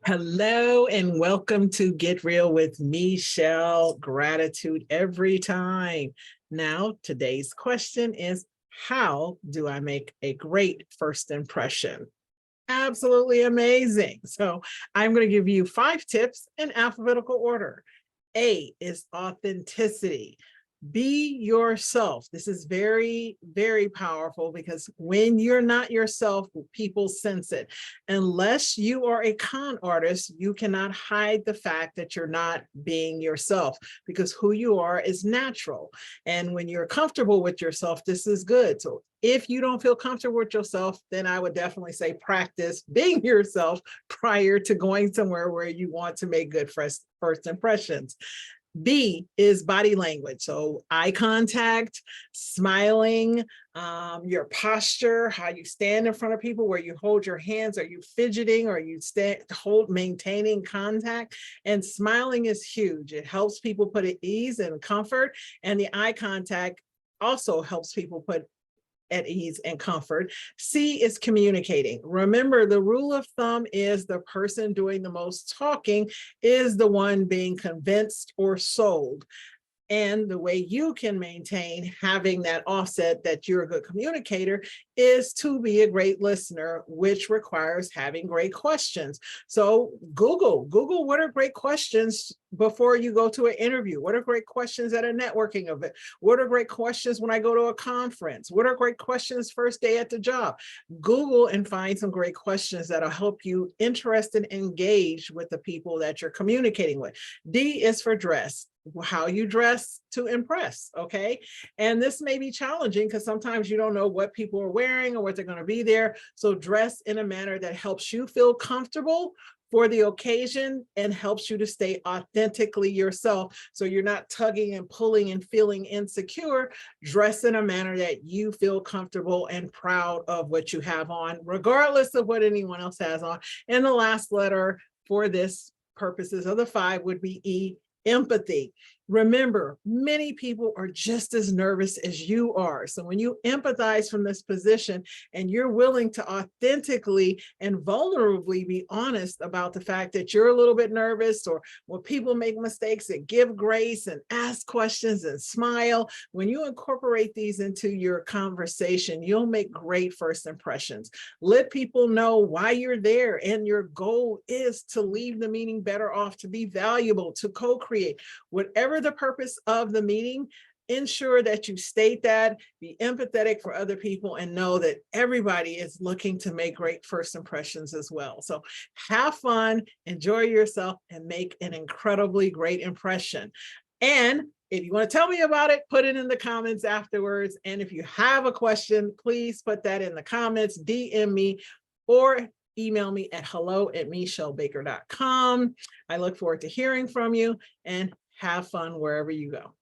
Hello and welcome to Get Real with Meshell. Gratitude every time. Now, today's question is, how do I make a great first impression? Absolutely amazing. So I'm going to give you 5 tips in alphabetical order. A is authenticity. Be yourself. This is very, very powerful because when you're not yourself, people sense it. Unless you are a con artist, you cannot hide the fact that you're not being yourself because who you are is natural. And when you're comfortable with yourself, this is good. So if you don't feel comfortable with yourself, then I would definitely say practice being yourself prior to going somewhere where you want to make good first impressions. B is body language. So eye contact, smiling, your posture, how you stand in front of people, where you hold your hands, are you fidgeting, or you maintaining contact? And smiling is huge. It helps people put at ease and comfort. And the eye contact also helps people put at ease and comfort. C is communicating. Remember, the rule of thumb is the person doing the most talking is the one being convinced or sold. And the way you can maintain having that offset that you're a good communicator is to be a great listener, which requires having great questions. So Google what are great questions before you go to an interview? What are great questions at a networking event? What are great questions when I go to a conference? What are great questions first day at the job? Google and find some great questions that'll help you interested and engaged with the people that you're communicating with. D is for dress. How you dress to impress, okay? And this may be challenging because sometimes you don't know what people are wearing or what they're going to be there. So dress in a manner that helps you feel comfortable for the occasion and helps you to stay authentically yourself. So you're not tugging and pulling and feeling insecure. Dress in a manner that you feel comfortable and proud of what you have on, regardless of what anyone else has on. And the last letter for this purposes of the 5 would be E, empathy. Remember, many people are just as nervous as you are. So when you empathize from this position and you're willing to authentically and vulnerably be honest about the fact that you're a little bit nervous, or when people make mistakes, and give grace and ask questions and smile, when you incorporate these into your conversation, you'll make great first impressions. Let people know why you're there, and your goal is to leave the meeting better off, to be valuable, to co-create. Whatever the purpose of the meeting, ensure that you state that, be empathetic for other people, and know that everybody is looking to make great first impressions as well. So have fun, enjoy yourself, and make an incredibly great impression. And if you want to tell me about it, put it in the comments afterwards. And if you have a question, please put that in the comments, DM me, or email me at hello@meshellbaker.com. I look forward to hearing from you, and have fun wherever you go.